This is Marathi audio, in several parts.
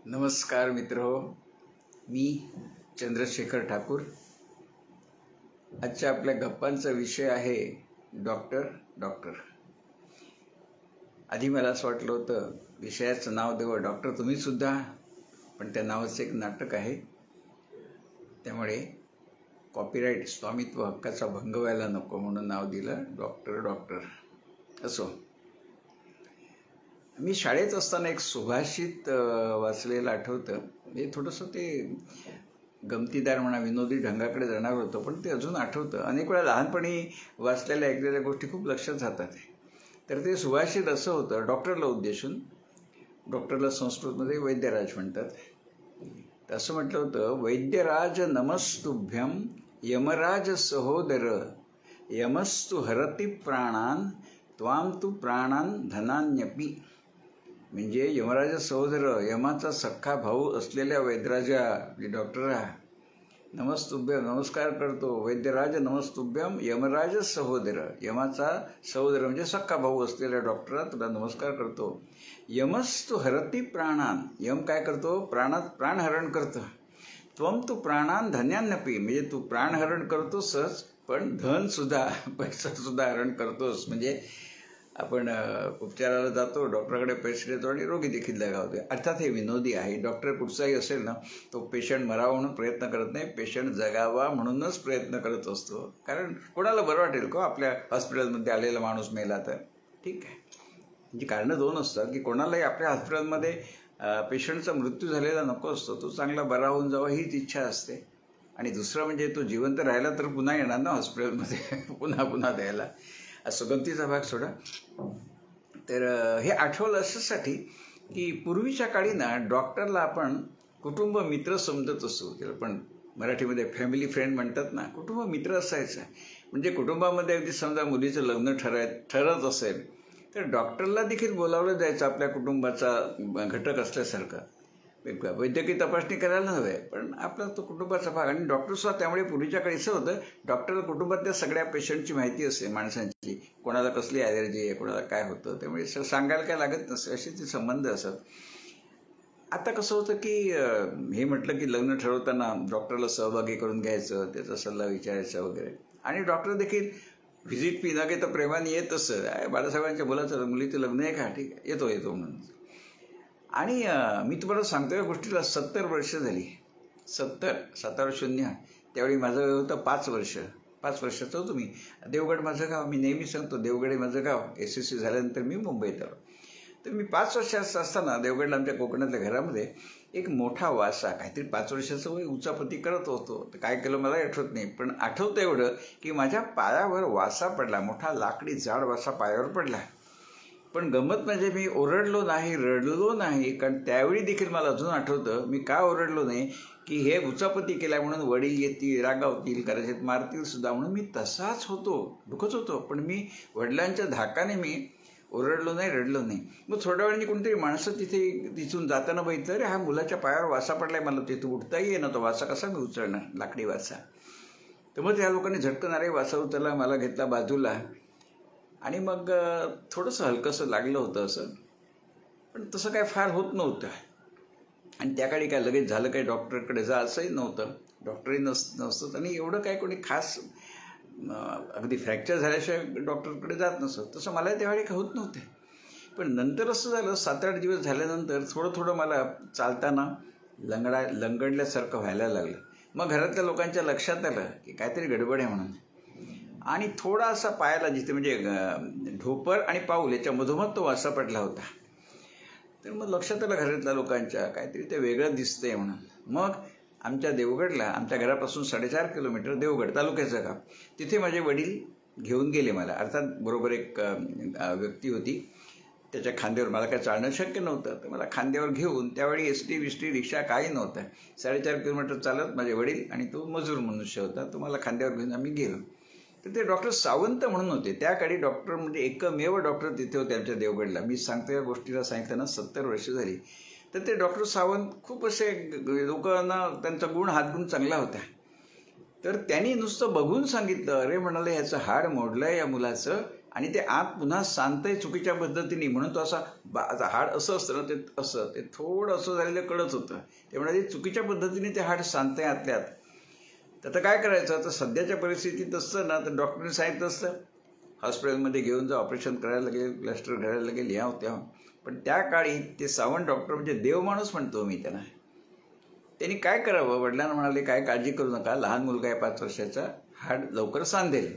नमस्कार मित्रहो, मी चंद्रशेखर ठाकूर। आजच्या आपल्या गप्पांचा विषय आहे डॉक्टर। आधी मला असं वाटलं होतं विषयाचं नाव देवं डॉक्टर तुम्ही सुद्धा, पण त्या नावाचं एक नाटक आहे, त्यामुळे कॉपीराईट स्वामित्व हक्काचा भंग व्हायला नको म्हणून नाव दिलं डॉक्टर। असो, मी शाळेत असताना एक सुभाषित वाचलेलं आठवतं। म्हणजे थोडंसं ते गमतीदार म्हणा, विनोदी ढंगाकडे जाणार होतं, पण ते अजून आठवतं। अनेक वेळा लहानपणी वाचलेल्या ऐकलेल्या गोष्टी खूप लक्षात राहतात। तर ते सुभाषित असं होतं, डॉक्टरला उद्देशून, डॉक्टरला संस्कृतमध्ये वैद्यराज म्हणतात। तर असं म्हटलं होतं, वैद्यराज नमस्तुभ्यं यमराज सहोदर यमस्तु हरति प्राणान त्वां तु प्राणान धनान्यपि। म्हणजे यमराज सहोदर, यमाचा सख्खा भाऊ असलेल्या वैद्यराजा डॉक्टरा नमस्तुभ्यम, नमस्कार करतो। वैद्यराज नमस्तुभ्यम यमराज सहोदर, यमाचा सहोदर म्हणजे सख्खा भाऊ असलेल्या डॉक्टरा तुला नमस्कार करतो। यमस्तु हरति प्राणान, यम काय करतो? प्राणहरण करतं। त्वं तु प्राणान धन्यान्नपि, म्हणजे तू प्राणहरण करतोसच, पण धन सुद्धा, पैसा सुद्धा हरण करतोस। म्हणजे आपण उपचाराला जातो, डॉक्टरकडे पैसे देतो आणि रोगी देखील दगावतो। अर्थात हे विनोदी आहे। डॉक्टर कुठचाही असेल ना, तो पेशंट मरावा म्हणून प्रयत्न करत नाही, पेशंट जगावा म्हणूनच प्रयत्न करत असतो। कारण कोणाला बरं वाटेल का आपल्या हॉस्पिटलमध्ये आलेला माणूस मेला तर? ठीक आहे, म्हणजे कारणं दोन असतात की कोणालाही आपल्या हॉस्पिटलमध्ये पेशंटचा मृत्यू झालेला नको असतो, तो चांगला बरा होऊन जावा हीच इच्छा असते। आणि दुसरं म्हणजे तो जिवंत राहिला तर पुन्हा येणार ना हॉस्पिटलमध्ये पुन्हा द्यायला। असं गमतीचा भाग सोडा। तर हे आठवलं अशासाठी की पूर्वीच्या काळी ना डॉक्टरला आपण कुटुंब मित्र समजत असतो। त्याला पण मराठीमध्ये फॅमिली फ्रेंड म्हणतात ना, कुटुंब मित्र असायचं। म्हणजे कुटुंबामध्ये अगदी समजा मुलीचं लग्न ठरत असेल तर डॉक्टरला देखील बोलावलं जायचं आपल्या कुटुंबाचा घटक असल्यासारखं। वैद्यकीय तपासणी करायला हवे, पण आपला तो कुटुंबाचा भाग। आणि डॉक्टरसुद्धा त्यामुळे पूर्वीच्या काळी असं होतं, डॉक्टर कुटुंबातल्या सगळ्या पेशंटची माहिती असते, माणसांची, कोणाला कसली ॲलर्जी आहे, कोणाला काय होतं, त्यामुळे सांगायला काय लागत नसते, असे ते संबंध असत। आता कसं होतं की हे म्हटलं की लग्न ठरवताना डॉक्टरला सहभागी करून घ्यायचं, त्याचा सल्ला विचारायचा वगैरे। आणि डॉक्टर देखील व्हिजिट फी न घेता प्रेमाने येत असतं। बाळासाहेबांच्या मुलाचं मुलीचं लग्न आहे का? ठीक आहे, येतो म्हणून। आणि मी तुम्हाला सांगतो, या गोष्टीला 70 वर्ष झाली। 70 त्यावेळी माझं वय होतं 5 वर्ष। 5 वर्षाचं होतो मी। देवगड माझं गाव, मी नेहमी सांगतो देवगड हे माझं गाव। SSC झाल्यानंतर मी मुंबईत आलो। तर मी 5 वर्षाचं असताना देवगडला आमच्या कोकणातल्या घरामध्ये एक मोठा वासा, काहीतरी 5 वर्षाचं वय, उचापती करत होतो। तर काय केलं मला आठवत नाही, पण आठवतं एवढं की माझ्या पायावर वासा पडला, मोठा लाकडी जाड वासा पायावर पडला। पण गंमत म्हणजे मी ओरडलो नाही, रडलो नाही, कारण त्यावेळी देखील मला अजून आठवतं मी का ओरडलो नाही की हे उचापती केल्या म्हणून वडील येतील, रागावतील, कदाचित मारतील सुद्धा, म्हणून मी तसाच होतो, दुखत होतो। पण मी वडिलांच्या धाकाने मी ओरडलो नाही, रडलो नाही। मग थोड्या वेळाने कोणतरी माणसं तिथून जाताना बघितलं, अरे हा मुलाच्या पायावर वासा पडलाय, मला तिथं उठताही येईना, तो वासा कसा मी उचलणार, लाकडी वासा। तर मग त्या लोकांनी झटकन अरे वासा उचलला, मला घेतला बाजूला, आणि मग थोडंसं हलकंसं लागलं होतं असं, पण तसं काय फार होत नव्हतं। आणि त्या काळी काय लगेच झालं काय डॉक्टरकडे जा असंही नव्हतं, डॉक्टरही नसतं, आणि एवढं काय कोणी खास अगदी फ्रॅक्चर झाल्याशिवाय डॉक्टरकडे जात नसतं, तसं मला त्यावेळी काय होत नव्हते। पण नंतर असं झालं, 7-8 दिवस झाल्यानंतर थोडं मला चालताना लंगडल्यासारखं व्हायला लागलं। मग घरातल्या लोकांच्या लक्षात आलं की काहीतरी गडबड आहे म्हणून, आणि थोडासा पायाला जिथे म्हणजे ढोपर आणि पाऊल याच्या मधोमध तो वासा पडला होता। तर मग लक्षात आलं घरातल्या लोकांच्या, काहीतरी ते वेगळं दिसतंय म्हणून। मग आमच्या देवगडला, आमच्या घरापासून 4.5 किलोमीटर देवगड तालुक्याचं गाव, तिथे माझे वडील घेऊन गेले मला। अर्थात बरोबर एक व्यक्ती होती, त्याच्या खांद्यावर, मला काय चालणं शक्य नव्हतं, तर मला खांद्यावर घेऊन, त्यावेळी ST रिक्षा काही नव्हतं, 4.5 किलोमीटर चालत माझे वडील, आणि तो मजूर मनुष्य होता, तो मला खांद्यावर घेऊन आम्ही गेलो। तर ते डॉक्टर सावंत म्हणून होते, त्या काळी डॉक्टर म्हणजे एकमेव डॉक्टर तिथे होते आमच्या देवगडला। मी सांगतो या गोष्टीला सांगितलं 70 वर्ष झाली। तर ते डॉक्टर सावंत खूप असे लोकांना, त्यांचा हातगुण चांगला होता। तर त्यांनी नुसतं बघून सांगितलं, अरे म्हणाले ह्याचं हाड मोडलंय या मुलाचं, आणि ते आत पुन्हा सांधतंय चुकीच्या पद्धतीने, म्हणून तो असा हाड असं असतं ना, ते असं ते थोडं असं झालेलं कळत होतं. ते म्हणाले चुकीच्या पद्धतीने ते हाड सांधतंय आतल्यात. तर आता काय करायचं? तर सध्याच्या परिस्थितीत असतं ना, तर डॉक्टरने सांगितलं असतं हॉस्पिटलमध्ये घेऊन जा, ऑपरेशन करायला लागेल, प्लास्टर घालायला लागेल, ह्या होत्या. पण त्या काळी ते सावंत डॉक्टर म्हणजे देव माणूस म्हणतो मी त्यांना. त्यांनी काय करावं? वडिलांना म्हणाले काय काळजी करू नका, लहान मुलगा आहे 5 वर्षाचा, हाड लवकर सांधेल.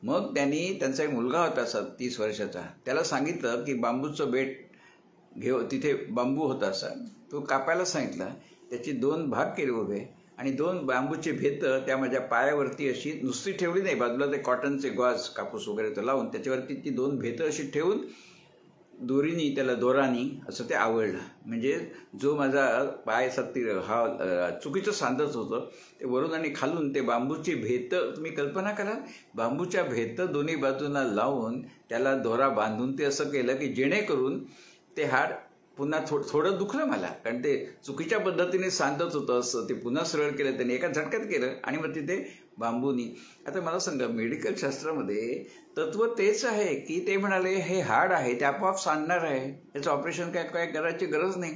मग त्यांचा एक मुलगा होता 30 वर्षाचा, त्याला सांगितलं की बांबूचं बेट तिथे बांबू होता असा, तो कापायला सांगितला. त्याची 2 भाग केले उभे आणि 2 बांबूचे भेतं त्या माझ्या पायावरती अशी नुसती ठेवली नाही, बाजूला ते कॉटनचे गॉज कापूस वगैरे तो लावून त्याच्यावरती ती 2 भेतं अशी ठेवून दोरीनी त्याला दोरानी असं ते आवळलं. म्हणजे जो माझा पाय चुकीचं सांधत होतं ते वरून आणि खालून ते बांबूची भेतं, तुम्ही कल्पना करा, बांबूच्या भेतं दोन्ही बाजूंना लावून त्याला दोरा बांधून ते असं केलं की जेणेकरून ते हाड पुन्हा थोडं दुखलं मला, कारण ते चुकीच्या पद्धतीने सांधत होतं असं ते पुन्हा सरळ केलं त्यांनी, एका झटक्यात केलं आणि मग तिथे बांबूनी. आता मला सांगा, मेडिकल शास्त्रामध्ये तत्व तेच आहे की ते म्हणाले हे हाड आहे ते आपोआप सांधणार आहे, याचं ऑपरेशन काय करायची गरज नाही.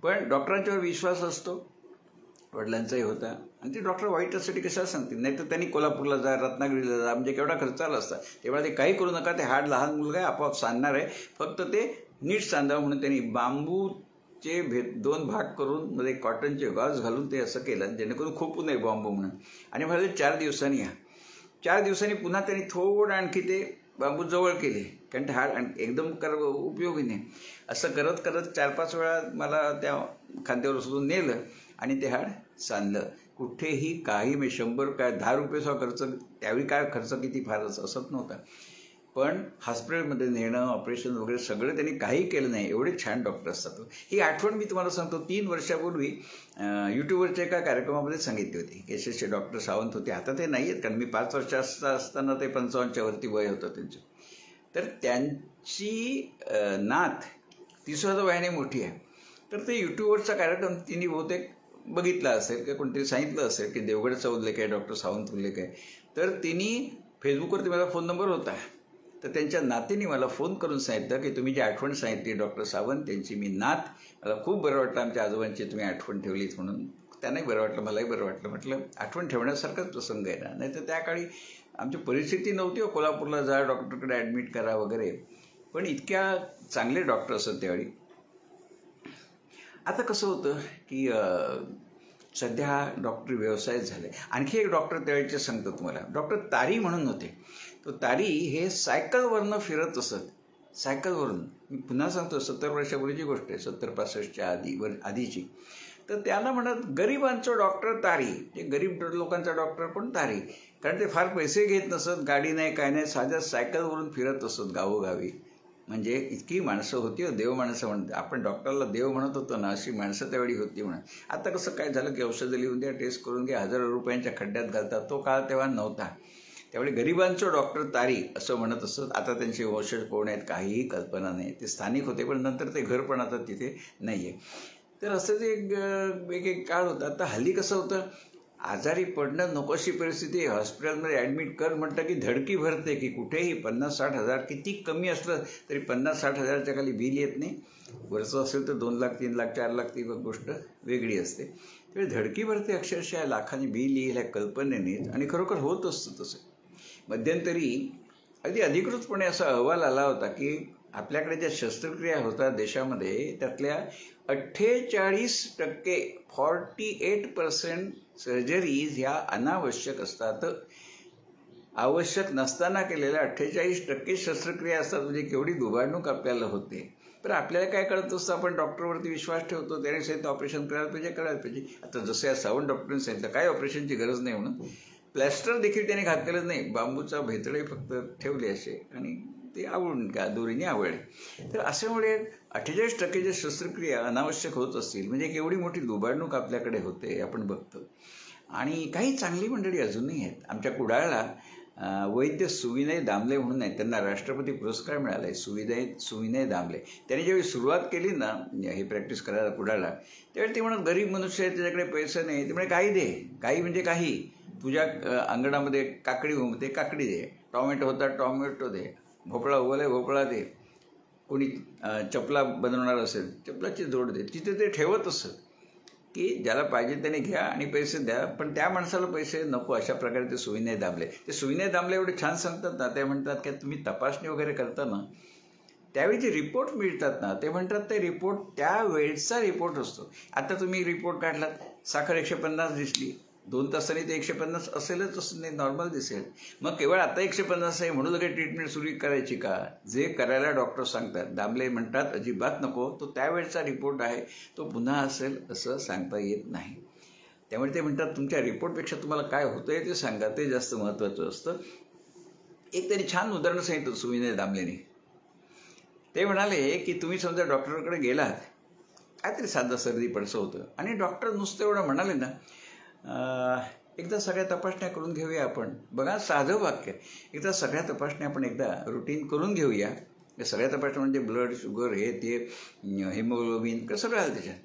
पण डॉक्टरांच्यावर विश्वास असतो, वडिलांचाही होता, आणि ते डॉक्टर वाईटासाठी कशाला सांगतील? नाही तर त्यांनी कोल्हापूरला जा, रत्नागिरीला जा, म्हणजे केवढा खर्च आला असता. तेव्हा ते काही करू नका, ते हाड लहान मुलगा आहे आपोआप सांधणार आहे, फक्त ते नीट सांधावं म्हणून त्यांनी बांबूचे 2 भाग करून मध्ये कॉटनचे गॉज घालून ते असं केलं जेणेकरून खूप नये बांबू म्हणून. आणि म्हणाले 4 दिवसांनी या. 4 दिवसांनी पुन्हा त्यांनी थोडं आणखी ते बांबू जवळ केले, कारण ते हाड एकदम उपयोगी नाही. असं करत करत 4-5 वेळा मला त्या खांद्यावर उचलून नेलं आणि ते हाड सांधलं. कुठेही काही 100 काय 10 रुपये खर्च, त्यावेळी काय खर्च किती फारच असत नव्हता. पण हॉस्पिटलमध्ये नेणं, ऑपरेशन वगैरे सगळं त्यांनी काही केलं नाही. एवढे छान डॉक्टर असतात. ही आठवण मी तुम्हाला सांगतो, 3 वर्षापूर्वी यूट्यूबवरच्या एका कार्यक्रमामध्ये सांगितली होती. यशस्वी डॉक्टर सावंत होते, आता ते नाही आहेत, कारण मी 5 वर्षाचा असताना ते 55च्या वरती वय होतं त्यांचं. तर त्यांची नात 30व्या वयाने मोठी आहे. तर ते यूट्यूबवरचा कार्यक्रम तिने बहुतेक बघितला असेल किंवा कोणतरी सांगितलं असेल की देवगडचा उल्लेख आहे, डॉक्टर सावंत उल्लेख आहे. तर तिने फेसबुकवरती माझा फोन नंबर होता, तर त्यांच्या नातीने मला फोन करून सांगितलं की तुम्ही जी आठवण सांगितली डॉक्टर सावंत, त्यांची मी नात, मला खूप बरं वाटलं आमच्या आजोबांची तुम्ही आठवण ठेवलीत म्हणून. त्यांनाही बरं वाटलं, मलाही बरं वाटलं. म्हटलं आठवण ठेवण्यासारखाच प्रसंग आहे ना. नाही तर त्या काळी आमची परिस्थिती नव्हती, कोल्हापूरला जा, डॉक्टरकडे ॲडमिट करा वगैरे, पण इतक्या चांगले डॉक्टर असत त्यावेळी. आता कसं होतं की सध्या हा डॉक्टरी व्यवसाय झाला आहे. आणखी एक डॉक्टर त्यावेळेचे सांगतो तुम्हाला, डॉक्टर तारी म्हणून होते. तो तारी हे सायकलवरनं फिरत असत, सायकलवरून. मी पुन्हा सांगतो, 70 वर्षापूर्वीची गोष्ट आहे, 70-65च्या आधीची. तर त्यांना म्हणत गरिबांचं डॉक्टर तारी, जे गरीब लोकांचा डॉक्टर पण तारी, कारण ते फार पैसे घेत नसत, गाडी नाही काय नाही, साध्या सायकलवरून फिरत असत गावोगावी. म्हणजे इतकी माणसं होती, देव माणसं म्हणते. आपण डॉक्टरला देव म्हणत होतो ना, अशी माणसं त्यावेळी होती म्हणा. आता कसं काय झालं की औषधं लिहून द्या, टेस्ट करून घ्या, हजारो रुपयांच्या खड्ड्यात घालतात. तो काळ तेव्हा नव्हता. त्यावेळी गरिबांचं डॉक्टर तारी असं म्हणत असत. आता त्यांचे वंशज कोण आहेत काहीही कल्पना नाही. ते स्थानिक होते, पण नंतर ते घर पण आता तिथे नाही आहे. तर असं ते एक काळ होता. आता हल्ली कसं होतं, आजारी पडणं नको अशी परिस्थिती, हॉस्पिटलमध्ये ॲडमिट कर म्हटलं की धडकी भरते, की कुठेही 50-60 हजार, किती कमी असलं तरी 50-60 हजारच्या खाली बिल येत नाही. वरचं असेल तर 2 लाख 3 लाख 4 लाख ती गोष्ट वेगळी असते. त्यावेळी धडकी भरते, अक्षरशः लाखांनी बिल येईल ह्या कल्पनेने, आणि खरोखर होत असतं तसं. मध्यंतरी अगदी अधिकृतपणे असा अहवाल आला होता की आपल्याकडे ज्या शस्त्रक्रिया होतात देशामध्ये, त्यातल्या 48%, 48% सर्जरीज ह्या अनावश्यक असतात. आवश्यक नसताना केलेल्या 48% शस्त्रक्रिया असतात. म्हणजे केवढी दुभावणूक आपल्याला होते. पण आपल्याला काय कळत असतं, आपण डॉक्टरवरती विश्वास ठेवतो, त्याने सांगितलं ऑपरेशन करायला पाहिजे. आता जसं या सावंत डॉक्टरने सांगितलं काय ऑपरेशनची गरज नाही म्हणून, प्लॅस्टर देखील त्याने घातलेलं नाही, बांबूचा भेतळे फक्त ठेवले असे आणि ते आवळून दोरीने आवळले. तर अशामुळे 48% ज्या शस्त्रक्रिया अनावश्यक होत असतील, म्हणजे केवढी मोठी दुभावणूक आपल्याकडे होते आपण बघतो. आणि काही चांगली मंडळी अजूनही आहेत. आमच्या कुडाळला वैद्य सुविनय दामले म्हणून आहेत, त्यांना राष्ट्रपती पुरस्कार मिळाला आहे. सुविनय दामले, त्यांनी ज्यावेळी सुरुवात केली ना हे प्रॅक्टिस करायला कुडाळला, त्यावेळी ते म्हणत गरीब मनुष्य आहे, त्याच्याकडे पैसे नाही, ते म्हणे काही दे, काही म्हणजे काही, तुझ्या अंगणामध्ये काकडी उमते काकडी दे, टॉमॅटो होता टॉमॅटो दे, भोपळा उगवला भोपळा दे, कोणी चपला बनवणार असेल चपलाची जोड दे, तिथे ते ठेवत असत की ज्याला पाहिजे त्याने घ्या आणि पैसे द्या, पण त्या माणसाला पैसे नको, अशा प्रकारे ते सुविनय दामले. ते सुविनय दामले एवढे छान सांगतात ना, ते म्हणतात की तुम्ही तपासणी वगैरे करताना त्यावेळी जे रिपोर्ट मिळतात ना, ते म्हणतात ते रिपोर्ट त्या वेळचा रिपोर्ट असतो. आता तुम्ही रिपोर्ट काढलात, साखर 150 दिसली, 2 तासांनी ते 150 असेलच, असं नाही, नॉर्मल दिसेल. मग केवळ आता 150 आहे म्हणून काही ट्रीटमेंट सुरू करायची का? जे करायला डॉक्टर सांगतात, दामले म्हणतात अजिबात नको, तो त्यावेळचा रिपोर्ट आहे, तो पुन्हा असेल असं सांगता येत नाही. त्यामुळे ते म्हणतात तुमच्या रिपोर्टपेक्षा तुम्हाला काय होतंय ते सांगा, ते जास्त महत्त्वाचं असतं. एक त्यांनी छान उदाहरण सांगितलं सुविनय दामलेने. ते म्हणाले की तुम्ही समजा डॉक्टरकडे गेलात, काहीतरी साधं सर्दी पडसं होतं, आणि डॉक्टर नुसतं एवढं म्हणाले ना, एकदा सगळ्या तपासण्या करून घेऊया आपण. बघा साधं वाक्य, एकदा सगळ्या तपासण्या आपण एकदा रुटीन करून घेऊया. या सगळ्या तपासण्या म्हणजे ब्लड शुगर हे ते हिमोग्लोबिन सगळं आलं त्याच्यात.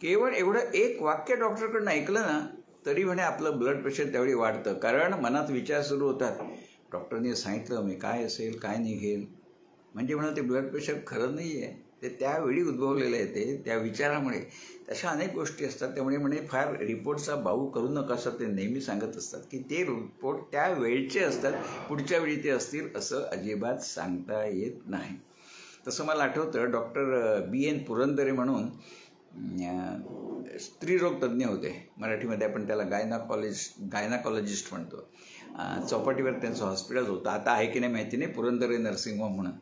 केवळ एवढं एक वाक्य डॉक्टरकडनं ऐकलं ना तरी म्हणे आपलं ब्लड प्रेशर त्यावेळी वाढतं, कारण मनात विचार सुरू होतात, डॉक्टरने सांगितलं मी काय असेल काय निघेल, म्हणजे म्हणा ते ब्लड प्रेशर खरं नाही आहे, ते त्यावेळी उद्भवलेलं आहे, ते त्या विचारामुळे. तशा अनेक गोष्टी असतात. त्यामुळे म्हणे फार रिपोर्टचा बाऊ करू नका असं ते नेहमी सांगत असतात की ते रिपोर्ट त्या वेळचे असतात, पुढच्या वेळी ते असतील असं अजिबात सांगता येत नाही. तसं मला आठवतं डॉक्टर BN पुरंदरे म्हणून स्त्रीरोग तज्ज्ञ होते. मराठीमध्ये आपण त्याला गायनाकॉलॉजिस्ट म्हणतो. चौपाटीवर त्यांचं हॉस्पिटल होतं, आता आहे की नाही माहिती नाही, पुरंदरे नर्सिंग होम म्हणून.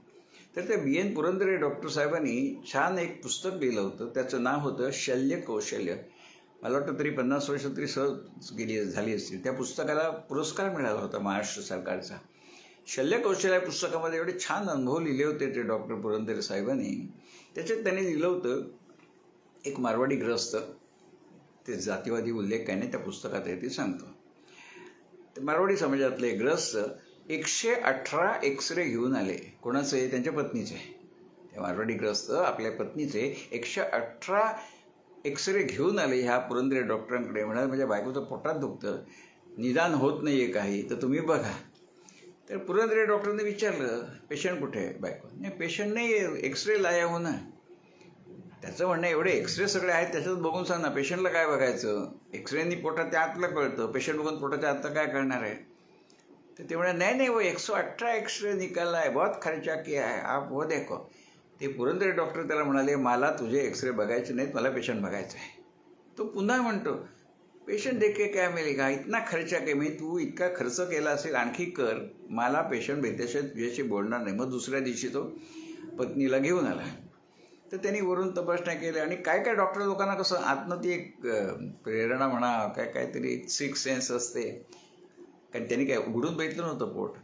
तर त्या BN पुरंदरे डॉक्टर साहेबांनी छान एक पुस्तक लिहिलं होतं, त्याचं नाव होतं शल्य कौशल्य. मला वाटतं तरी 50 वर्ष तरी सहज झाली असतील. त्या पुस्तकाला पुरस्कार मिळाला होता महाराष्ट्र सरकारचा. शल्य कौशल्य पुस्तकामध्ये एवढे छान अनुभव लिहिले होते ते डॉक्टर पुरंदरे साहेबांनी. त्याच्यात त्यांनी लिहिलं होतं, एक मारवाडी ग्रस्त, ते जातीवादी उल्लेख काय नाही त्या पुस्तकात आहे ते सांगतो. ते मारवाडी समाजातले ग्रस्त 118 एक्सरे घेऊन आले. कोणाचे? त्यांच्या पत्नीचे. त्या मारवाडी ग्रस्त आपल्या पत्नीचे 118 एक्सरे घेऊन आले ह्या पुरंदरे डॉक्टरांकडे. म्हणाले माझ्या बायकोचं पोटात दुखतं, निदान होत नाही आहे काही, तर तुम्ही बघा. तर पुरंदरे डॉक्टरने विचारलं पेशंट कुठे आहे? बायको नाही, पेशंट नाही आहे, एक्सरे लाया हो ना. त्याचं म्हणणं एवढे एक्सरे सगळे आहेत त्याच्यात बघून सांग ना, पेशंटला काय बघायचं? एक्सरेनी पोटाच्या आतलं कळतं, पेशंट बघून पोटाच्या आतलं काय कळणार आहे? तर ते म्हणाले नाही वो 118 एक्सरे निकाला है, बहुत खर्चा किया है, आप वो देखो. ते पुरंदरे डॉक्टर त्याला म्हणाले मला तुझे एक्सरे बघायचे नाहीत, मला पेशंट बघायचं आहे. तो पुन्हा म्हणतो पेशंट देखे क्या मिलेगा, इतना खर्चा के मी, तू इतका खर्च केला असेल आणखी कर, मला पेशंट भेटल्याशिवाय तुझ्याशी बोलणार नाही. मग दुसऱ्या दिवशी तो पत्नीला घेऊन आला. तर त्यांनी वरून तपासण्या केल्या आणि काय काय डॉक्टर लोकांना कसं आतनं ती एक प्रेरणा म्हणा काहीतरी सिक्स सेन्स असते, कारण त्यांनी काय उघडून बघितलं नव्हतं पोट.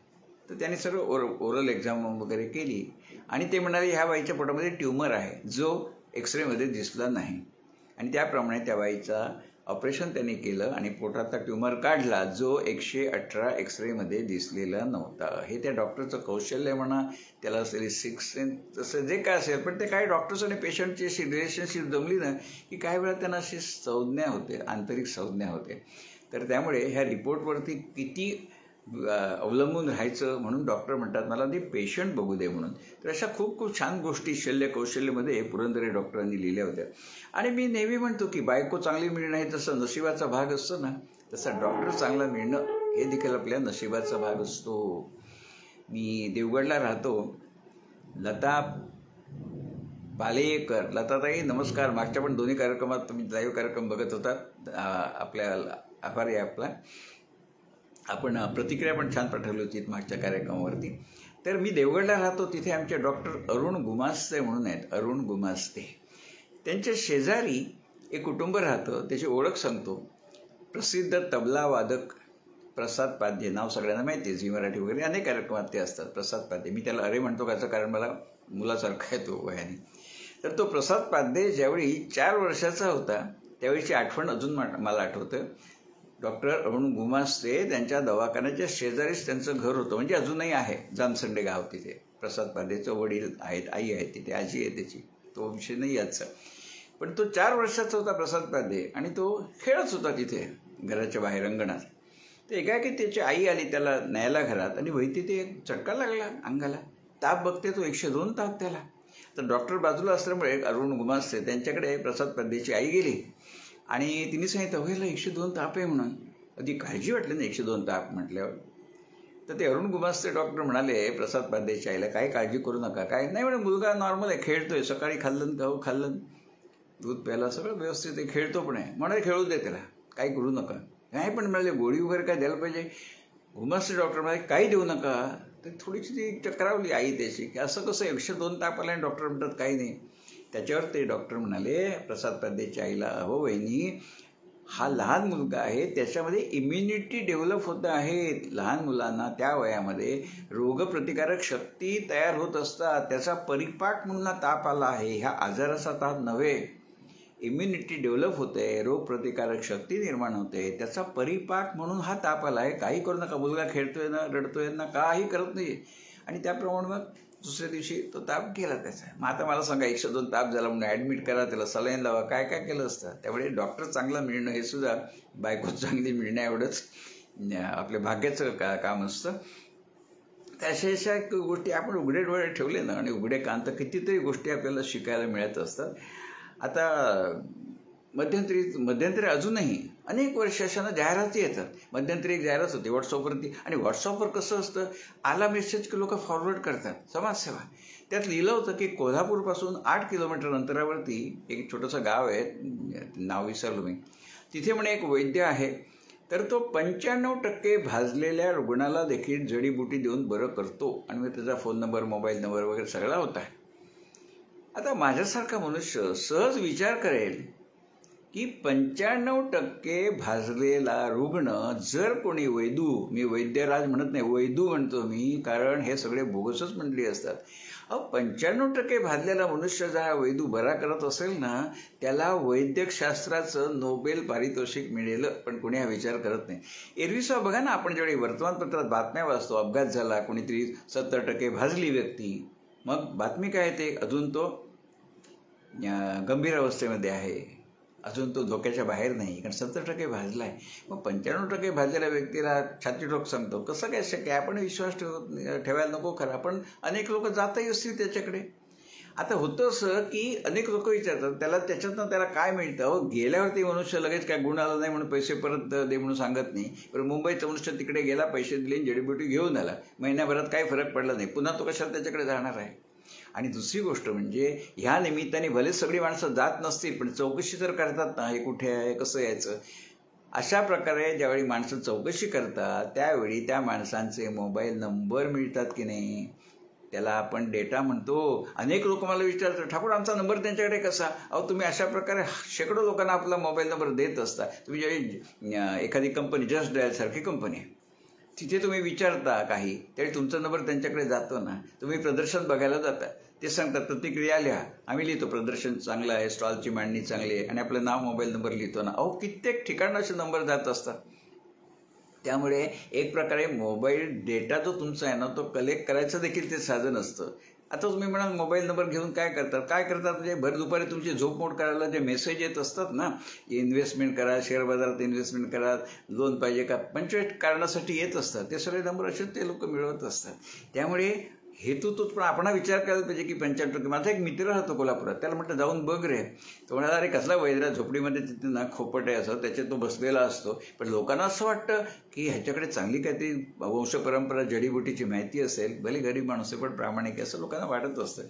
तर त्यांनी सर्व ओरल एक्झाम वगैरे केली आणि ते म्हणाले ह्या बाईच्या पोटामध्ये ट्यूमर आहे जो एक्सरेमध्ये दिसला नाही. आणि त्याप्रमाणे त्या बाईचा ऑपरेशन त्यांनी केलं आणि पोटातला ट्यूमर काढला जो 118 एक्सरेमध्ये दिसलेला नव्हता. हे त्या डॉक्टरचं कौशल्य म्हणा, त्याला असेल सिक्स सेन्स, तसं जे काय असेल. पण ते काही डॉक्टर्स आणि पेशंटची अशी रिलेशनशिप जमली ना की काही वेळा त्यांना अशी संज्ञा होते, आंतरिक संज्ञा होते. तर त्यामुळे ह्या रिपोर्टवरती किती अवलंबून राहायचं म्हणून डॉक्टर म्हणतात मला ते पेशंट बघू दे म्हणून. तर अशा खूप खूप छान गोष्टी शल्य कौशल्यमध्ये पुरंदरे डॉक्टरांनी लिहिल्या होत्या. आणि मी नेहमी म्हणतो की बायको चांगली मिळणं हे जसं नशिबाचा भाग असतो ना, तसा डॉक्टर चांगला मिळणं हे देखील आपल्या नशिबाचा भाग असतो. मी देवगडला राहतो. लता पालेकर, लताताई नमस्कार. मागच्या पण दोन्ही कार्यक्रमात तुम्ही लाईव्ह कार्यक्रम बघत होतात, आपल्या आभार आहे आपला. आपण प्रतिक्रिया पण छान पाठवली होती मागच्या कार्यक्रमावरती. तर मी देवगडला राहतो, तिथे आमचे डॉक्टर अरुण गुमास्ते म्हणून आहेत, अरुण गुमास्ते. त्यांच्या शेजारी एक कुटुंब राहतं, त्याची ओळख सांगतो. प्रसिद्ध तबला वादक प्रसाद पाध्ये, नाव सगळ्यांना माहिती आहे, झी मराठी वगैरे अनेक कार्यक्रमात ते असतात. प्रसाद पाध्ये, मी त्याला अरे म्हणतो त्याचं कारण मला मुलासारखा आहे तो वयाने. तर तो प्रसाद पाध्ये ज्यावेळी 4 वर्षाचा होता त्यावेळीची आठवण अजून मला आठवतं. डॉक्टर अरुण गुमास्ते त्यांच्या दवाखान्याच्या शेजारीच त्यांचं घर होतं, म्हणजे अजूनही आहे, जामसंडे गाव. तिथे प्रसाद पाध्येचं वडील आहेत, आई आहे तिथे, आजी आहे त्याची, तो विषय नाही याचा. पण तो 4 वर्षाचा होता प्रसाद पाध्ये आणि तो खेळत होता तिथे घराच्या बाहेर अंगणात. तर एकाएकी त्याची आई आली त्याला न्यायला घरात आणि वैती ते चटका लागला अंगाला. ताप बघते तो 102 ताप त्याला. तर डॉक्टर बाजूला असल्यामुळे अरुण गुमास्ते त्यांच्याकडे प्रसाद पाध्येची आई गेली आणि तिने सांगितलं व्हायला 102 ताप आहे म्हणून. ती काळजी वाटली ना 102 ताप म्हटल्यावर. तर ते अरुण गुमास्ते डॉक्टर म्हणाले प्रसाद पाध्येच्या आईला काय काळजी करू नका, काय नाही म्हणे, मुलगा नॉर्मल आहे, खेळतोय, सकाळी खाल्लं गहू खाल्लं, दूध प्यायला, सगळं व्यवस्थित आहे, खेळतो पण आहे, म्हणाले खेळू दे त्याला, काही करू नका. नाही पण म्हणाले गोळी वगैरे काय द्यायला पाहिजे. गुमास्ते डॉक्टर म्हणाले काही देऊ नका. तर थोडीशी ती चक्रावली आई त्याची की असं कसं 102 ताप आला आणि डॉक्टर म्हणतात काही नाही. त्याच्यावर ते डॉक्टर म्हणाले प्रसाद पाध्येच्या आईला, अहो वहिनी, हा लहान मुलगा आहे, त्याच्यामध्ये इम्युनिटी डेव्हलप होत आहे. लहान मुलांना त्या वयामध्ये रोगप्रतिकारक शक्ती तयार होत असतात. त्याचा परिपाक म्हणून हा ताप आला आहे. ह्या आजाराचा ताप नव्हे. इम्युनिटी डेव्हलप होते, रोगप्रतिकारक शक्ती निर्माण होते, त्याचा परिपाक म्हणून हा ताप आला आहे. काही करू नका. मुलगा खेळतोय ना, रडतोय ना, काही करत नाही. आणि त्याप्रमाणे मग दुसऱ्या दिवशी तो ताप गेला त्याचा. मग आता मला सांगा 102 ताप झाला म्हणून ॲडमिट करा, त्याला सलाईन लावा, काय काय केलं असतं. त्यामुळे डॉक्टर चांगला मिळणं हे सुद्धा बायको चांगली मिळणं एवढंच आपल्या भाग्याचं काम असतं. अशा गोष्टी आपण उघडे डोळे ठेवले ना आणि उघडे कान तर कितीतरी गोष्टी आपल्याला शिकायला मिळत असतात. आता मध्यंतरी अजूनही अनेक वर्ष अशानं जाहिराती येतात. मध्यंतरी एक जाहिरात होती व्हॉट्सअपवरती, आणि व्हॉट्सअपवर कसं असतं, आला मेसेज की लोक फॉरवर्ड करतात, समाजसेवा. त्यात लिहिलं होतं की कोल्हापूरपासून 8 किलोमीटर अंतरावरती एक छोटंसं गाव आहे, नाव विसरलो मी, तिथे म्हणे एक वैद्य आहे, तर तो 95% भाजलेल्या रुग्णाला देखील जडीबुटी देऊन बरं करतो. आणि मग त्याचा फोन नंबर, मोबाईल नंबर वगैरे सगळा होता. आता माझ्यासारखा मनुष्य सहज विचार करेल की 95% भाजलेला रुग्ण जर कोणी वैदू, मी वैद्यराज म्हणत नाही, वैदू म्हणतो मी, कारण हे सगळे बोगसच मंडळी असतात. 95% भाजलेला मनुष्य जर वैदू बरा करत असेल ना, त्याला वैद्यकशास्त्राचं नोबेल पारितोषिक मिळेल. पण कोणी हा विचार करत नाही. एरवीचा बघा ना, आपण ज्यावेळी वर्तमानपत्रात बातम्या वाचतो, अपघात झाला, कोणीतरी 70% भाजली व्यक्ती, मग बातमी काय येते, अजून तो गंभीर अवस्थेमध्ये आहे, अजून तो धोक्याच्या बाहेर नाही, कारण 70% भाजला आहे. मग 95% भाजलेल्या व्यक्तीला छाती ठोक सांगतो, कसं काय शक्य आहे. आपण विश्वास ठेवायला नको खरं, पण अनेक लोक जातही असतील त्याच्याकडे. आता होतं असं की अनेक लोक विचारतात त्याला, त्याच्यातनं त्याला काय मिळतं. अहो गेल्यावरती मनुष्य लगेच काय गुण आला नाही म्हणून पैसे परत दे म्हणून सांगत नाही. पण मुंबईचा मनुष्य तिकडे गेला, पैसे दिले, जडीबुटी घेऊन आला, महिन्याभरात काही फरक पडला नाही, पुन्हा तो कशाला त्याच्याकडे जाणार आहे. आणि दुसरी गोष्ट म्हणजे ह्या निमित्ताने भले सगळी माणसं जात नसतील, पण चौकशी तर करतात ना, हे कुठे आहे, कसं यायचं. अशा प्रकारे ज्यावेळी माणसं चौकशी करतात त्यावेळी त्या माणसांचे मोबाईल नंबर मिळतात की नाही, त्याला आपण डेटा म्हणतो. अनेक लोक मला विचारतात, ठाकूर आमचा नंबर त्यांच्याकडे कसा. अहो तुम्ही अशा प्रकारे शेकडो लोकांना आपला मोबाईल नंबर देत असता. तुम्ही ज्यावेळी एखादी कंपनी, जस्ट डायल सारखी कंपनी आहे, तिथे तुम्ही विचारता काही, त्यावेळी तुमचा नंबर त्यांच्याकडे जातो ना. तुम्ही प्रदर्शन बघायला जाता, ते सांगतात प्रतिक्रिया लिहा, आम्ही लिहितो प्रदर्शन चांगलं आहे, स्टॉलची मांडणी चांगली आहे, आणि आपलं नाव, मोबाईल नंबर लिहितो ना. अहो कित्येक ठिकाणं असे नंबर जात असतात. त्यामुळे एक प्रकारे मोबाईल डेटा जो तुमचा आहे ना, तो कलेक्ट करायचं देखील ते साधन असतं. आता तुम्ही म्हणाल मोबाईल नंबर घेऊन काय करतात म्हणजे भर दुपारी तुमची झोप मोड करायला जे मेसेज येत असतात ना, इन्व्हेस्टमेंट करा, शेअर बाजारात इन्व्हेस्टमेंट करा, लोन पाहिजे का, 25 कारणासाठी येत असतात. ते सगळे नंबर असे ते लोक मिळवत असतात. त्यामुळे हेतू तोच, पण आपण विचार करायला पाहिजे की 95%. माझा एक मित्र राहतो कोल्हापुरात, त्याला म्हटलं जाऊन बघ रे. तो म्हणाला अरे कसला वैद्यरा, झोपडीमध्ये तिथे ना खोपट आहे असं, त्याच्यात तो बसलेला असतो. पण लोकांना असं वाटतं की ह्याच्याकडे चांगली काहीतरी वंशपरंपरा, जडीबुटीची माहिती असेल, भले गरीब माणूस आहे पण प्रामाणिक आहे, असं लोकांना वाटत असतं.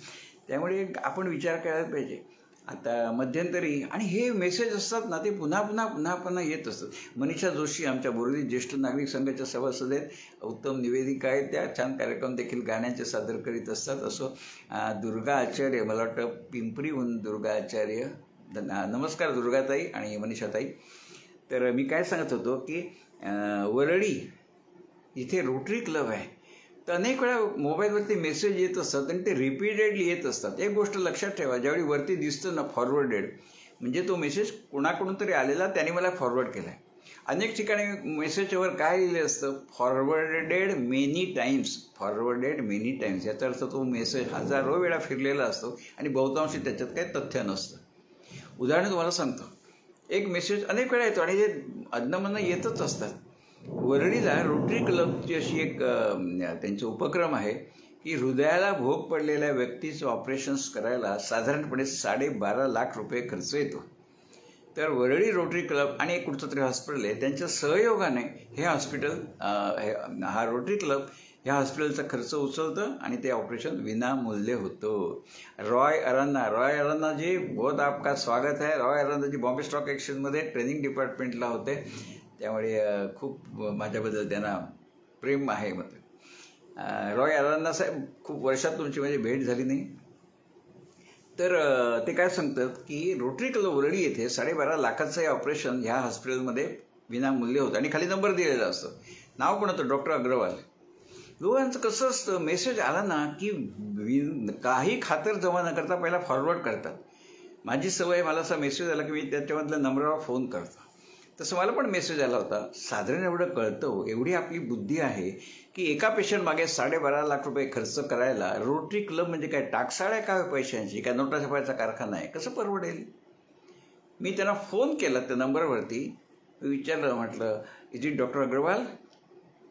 त्यामुळे आपण विचार करायला पाहिजे. आता मध्यंतरी, आणि हे मेसेज असतात ना, ते पुन्हा येत असतात. मनीषा जोशी आमच्या बोर्डी ज्येष्ठ नागरिक संघाच्या सभासद आहेत, उत्तम निवेदिका आहेत, त्या छान कार्यक्रम देखील गाण्याचे सादर करीत असतात. असो दुर्गा आचार्य, मला वाटतं पिंपरीहून दुर्गा आचार्य, नमस्कार दुर्गाताई आणि मनीषाताई. तर मी काय सांगत होतो की वरळी इथे रोटरी क्लब आहे, तर अनेक वेळा मोबाईलवरती मेसेज येत असतात आणि ते रिपीटेडली येत असतात. एक गोष्ट लक्षात ठेवा, ज्यावेळी वरती दिसतं ना फॉरवर्डेड, म्हणजे तो मेसेज कोणाकडून तरी आलेला, त्याने मला फॉरवर्ड केला आहे. अनेक ठिकाणी मेसेजवर काय लिहिलं असतं, forwarded many times, forwarded many times. याचा अर्थ तो मेसेज हजारो वेळा फिरलेला असतो आणि बहुतांशी त्याच्यात काही तथ्य नसतं. उदाहरण तुम्हाला सांगतो, एक मेसेज अनेक वेळा येतो आणि हे अदनमधनं येतच असतात. वरळीला रोटरी क्लबची अशी एक त्यांचा उपक्रम आहे की हृदयाला भोग पडलेल्या व्यक्तीचं ऑपरेशन्स करायला साधारणपणे 12.5 लाख रुपये खर्च येतो. तर वरळी रोटरी क्लब आणि एक कुठचं तरी हॉस्पिटल आहे, त्यांच्या सहयोगाने हे हॉस्पिटल हा रोटरी क्लब ह्या हॉस्पिटलचा खर्च उचलतं आणि ते ऑपरेशन विनामूल्य होतं. रॉय अरन्ना जी बहुत आपका स्वागत आहे. रॉय अरन्ना जी बॉम्बे स्टॉक एक्सचेंजमध्ये ट्रेनिंग डिपार्टमेंटला होते, त्यामुळे खूप माझ्याबद्दल त्यांना प्रेम आहे. रॉय अरन्ना साहेब, खूप वर्षात तुमची माझी भेट झाली नाही. तर ते काय सांगतात की रोटरी क्लब वरळी येथे 12.5 लाखाचं हे ऑपरेशन ह्या हॉस्पिटलमध्ये विनामूल्य होतं आणि खाली नंबर दिलेला असतं. नाव पण होतं डॉक्टर अग्रवाल. लोकांचं कसं असतं, मेसेज आला ना की काही खातर जमा न करता पहिला फॉरवर्ड करतात. माझी सवय, मला असा मेसेज आला की मी त्याच्यामधल्या नंबरवर फोन करतो. तसं मला पण मेसेज आला होता. साधारण एवढं कळतं, एवढी आपली बुद्धी आहे की एका पेशंट मागे 12.5 लाख रुपये खर्च करायला रोटरी क्लब म्हणजे काय टाकसाळ आहे का पैशांची, काय नोटा छापायचा कारखाना आहे, कसं परवडेल. मी त्यांना फोन केला त्या नंबरवरती, विचारलं, म्हटलं इज इट डॉक्टर अग्रवाल.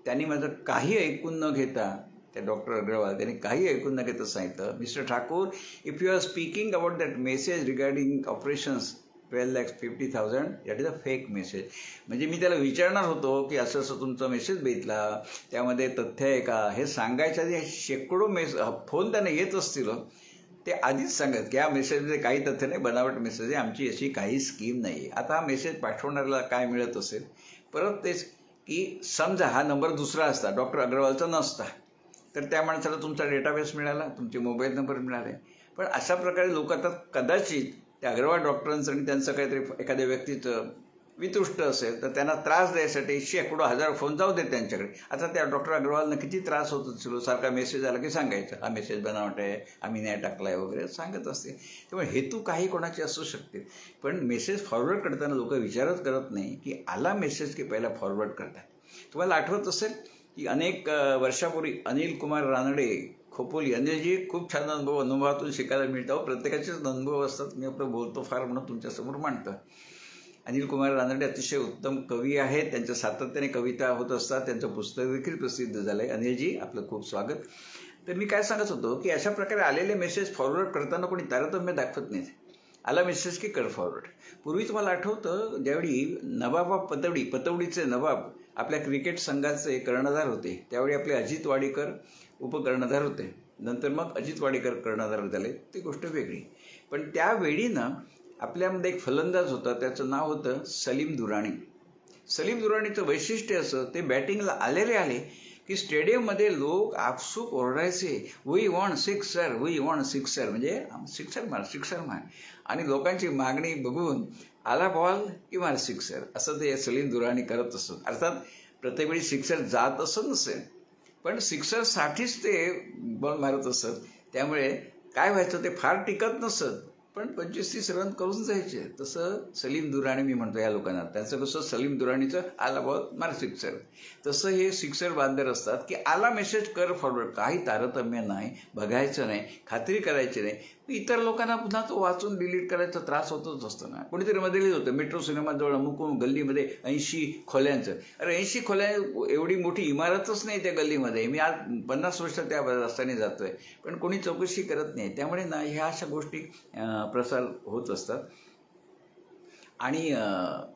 त्यांनी माझं काही ऐकून न घेता, त्या डॉक्टर अग्रवाल त्यांनी काही ऐकून न घेता सांगितलं, mister Thakur, if you are speaking about that message regarding operations 12,50,000 that is a fake message. म्हणजे मी त्याला विचारणार होतो की असं असं तुमचा मेसेज बघितला, त्यामध्ये तथ्य आहे का, हे सांगायच्या आधी शेकडो फोन त्यांना येत असतील, ते आधीच सांगत की या मेसेजमध्ये काही तथ्य नाही, बनावट मेसेज आहे, आमची अशी काही स्कीम नाही आहे. आता हा मेसेज पाठवणाऱ्याला काय मिळत असेल, परत तेच की समजा हा नंबर दुसरा असता, डॉक्टर अग्रवालचा नसता, तर त्या माणसाला तुमचा डेटाबेस मिळाला, तुमचे मोबाईल नंबर मिळाले. पण अशा प्रकारे लोक आता कदाचित त्या अग्रवाल डॉक्टरांचं आणि त्यांचं काहीतरी एखाद्या व्यक्तीचं वितुष्ट असेल तर त्यांना त्रास द्यायसाठी शेकडो हजार फोन जाऊ देत त्यांच्याकडे. आता त्या डॉक्टर अग्रवालनं किती त्रास होत असेल, सारखा मेसेज आला की सांगायचं हा मेसेज बनावट आहे, आम्ही नाही टाकला आहे वगैरे सांगत असते. त्यामुळे हेतू काही कोणाचे असू शकते, पण मेसेज फॉरवर्ड करताना लोक विचारच करत नाही की आला मेसेज की पहिला फॉरवर्ड करतात. तुम्हाला आठवत असेल की अनेक वर्षापूर्वी अनिल कुमार रानडे खोपोली, अनिलजी खूप छान अनुभवातून शिकायला मिळतं. प्रत्येकाचेच अनुभव असतात, मी आपलं बोलतो फार म्हणून तुमच्यासमोर मांडतं. अनिल कुमार रानडे अतिशय उत्तम कवी आहेत, त्यांच्या सातत्याने कविता होत असतात, त्यांचं पुस्तक देखील प्रसिद्ध झालं आहे. अनिलजी, आपलं खूप स्वागत. तर मी काय सांगत होतो की अशा प्रकारे आलेले मेसेज फॉरवर्ड करताना कोणी तारतम्य दाखवत नाही. आला मेसेज की कर फॉरवर्ड. पूर्वी तुम्हाला आठवतं, ज्यावेळी नवाबा पतवडीचे नवाब आपल्या क्रिकेट संघाचे कर्णधार होते, त्यावेळी आपले अजित वाडेकर उपकर्णधार होते. नंतर मग अजित वाडेकर कर्णधार झाले, ती गोष्ट वेगळी. पण त्यावेळी ना आपल्यामध्ये एक फलंदाज होता, त्याचं नाव होतं सलीम दुराणी. सलीम दुराणीचं वैशिष्ट्य असं, ते बॅटिंगला आले की स्टेडियममध्ये लोक आपसूक ओरडायचे, we want sixer, we want sixer, म्हणजे सिक्सर मार. आणि लोकांची मागणी बघून आला बॉल की मार सिक्सर, असं ते सलीम दुराणी करत असत. अर्थात प्रत्येक वेळी सिक्सर जात असत नसेल, पण सिक्सरसाठीच ते बॉल मारत असत. त्यामुळे काय व्हायचं, ते फार टिकत नसत, पण 25-30 रन करून जायचे. तसं सलीम दुराणी, मी म्हणतो या लोकांना, त्यांचं कसं सलीम दुराणीचं आला बॉल मार सिक्सर, तसं हे सिक्सर बांधर असतात की आला मेसेज कर फॉरवर्ड, काही तारतम्य नाही, बघायचं नाही, खात्री करायची नाही. इतर लोकांना पुन्हा तो वाचून डिलीट करायचा त्रास होतच असतो ना. कोणीतरी मध्ये लिहिलं होतं, मेट्रो सिनेमाजवळ अमुक गल्लीमध्ये 80 खोल्यांचं. अरे 80 खोल्या एवढी मोठी इमारतच नाही त्या गल्लीमध्ये. मी आज 50 वर्ष त्या रस्त्याने जातोय, पण कोणी चौकशी करत नाही. त्यामुळे ना ह्या अशा गोष्टी प्रसार होत असतात. आणि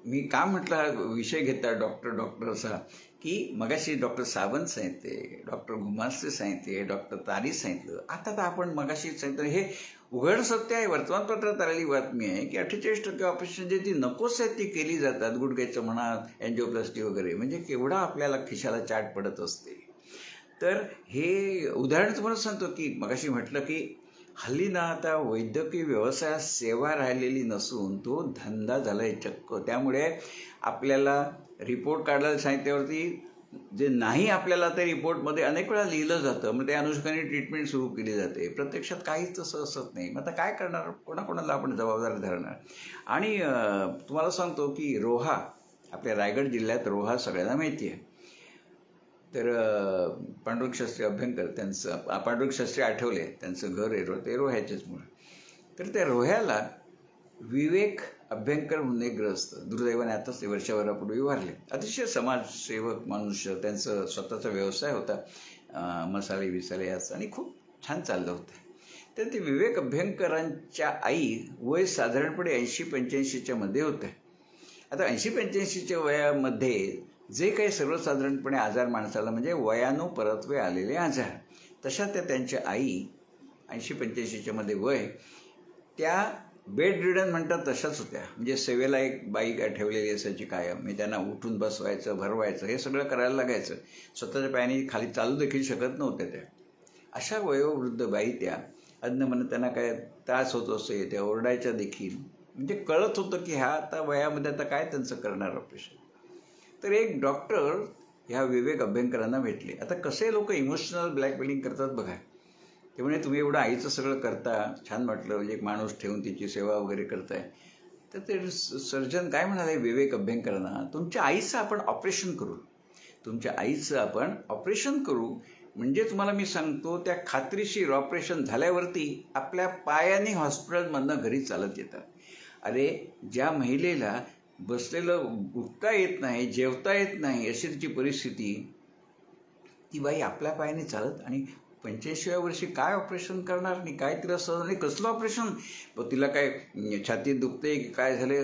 मी का म्हटलं हा विषय घेता डॉक्टर असा की मगाशी डॉक्टर सावंत सांगितले, डॉक्टर गुमास्ते सांगितले, डॉक्टर तारी सांगितलं, आता तर आपण मगाशी सांगितलं. हे उघड सत्य आहे, वर्तमानपत्रात आलेली बातमी आहे की 48% ऑपरेशन जे ती नकोच आहेत ती केली जातात, गुडघ्याचं म्हणा, एन्जिओप्लास्टी वगैरे. म्हणजे केवढा आपल्याला खिशाला चाट पडत असते. तर हे उदाहरण तुम्हाला सांगतो की मगाशी म्हटलं की हल्ली ना आता वैद्यकीय व्यवसायात सेवा राहिलेली नसून तो धंदा झाला आहे चक्क. त्यामुळे आपल्याला रिपोर्ट काढायला सांगितल्यावरती जे नाही आपल्याला त्या रिपोर्टमध्ये अनेक वेळा लिहिलं जातं, मग त्या अनुषंगाने ट्रीटमेंट सुरू केली जाते. प्रत्यक्षात काहीच तसं असत नाही. मग आता काय करणार, कोणाकोणाला आपण जबाबदार धरणार. आणि तुम्हाला सांगतो की रोहा, आपल्या रायगड जिल्ह्यात रोहा सगळ्यांना माहिती आहे. तर पांडुरंग शास्त्री अभ्यंकर, त्यांचं पांडुरंग शास्त्री आठवले, त्यांचं घर आहे ते रोह्याच्याच मुळे. तर त्या रोह्याला विवेक अभ्यंकर म्हणून एक ग्रस्त, दुर्दैवाने आताच ते वर्षभरापूर्वी वारले. अतिशय समाजसेवक मनुष्य, त्यांचं स्वतःचा व्यवसाय होता. मसाले बिसाले याचं, आणि खूप छान चाललं होतं. तर ते विवेक अभ्यंकरांच्या आई वय साधारणपणे 80-85च्या मध्ये होतं. आता 80-85च्या वयामध्ये जे काही सर्वसाधारणपणे आजार माणसाला म्हणजे वयानुपरत्वे आलेले आजार, तशा त्यांच्या आई 80-85च्या मध्ये वय, त्या बेड रिडन म्हणतात तशाच होत्या. म्हणजे सेवेला एक बाई काय ठेवलेली असायची कायम. मी त्यांना उठून बसवायचं, भरवायचं, हे सगळं करायला लागायचं. स्वतःच्या पायाने खाली चालू देखील शकत नव्हत्या त्या. अशा वयोवृद्ध बाई त्या. अज्ञमन त्यांना काय त्रास होत असे, त्या ओरडायच्या देखील. म्हणजे कळत होतं की ह्या आता वयामध्ये आता काय त्यांचं करणार ऑपरेशन. तर एक डॉक्टर ह्या विवेक अभ्यंकरांना भेटले. आता कसे लोक इमोशनल ब्लॅकमेलिंग करतात बघा. ते म्हणजे तुम्ही एवढं आईचं सगळं करता, छान म्हटलं, म्हणजे एक माणूस ठेवून तिची सेवा वगैरे करताय. तर ते सर्जन काय म्हणाले विवेक अभ्यंकरांना, तुमच्या आईचं आपण ऑपरेशन करू, तुमच्या आईचं आपण ऑपरेशन करू. म्हणजे तुम्हाला मी सांगतो, त्या खात्रीशीर ऑपरेशन झाल्यावरती आपल्या पायाने हॉस्पिटलमधनं घरी चालत येतात. अरे ज्या महिलेला बसलेलं उठता येत नाही, जेवता येत नाही, अशी तिची परिस्थिती, ती बाई आपल्या पायाने चालत, आणि 85व्या वर्षी काय ऑपरेशन करणार नाही, काय तिला सहज नाही. कसलं ऑपरेशन, तिला काय छातीत दुखते की काय झाले,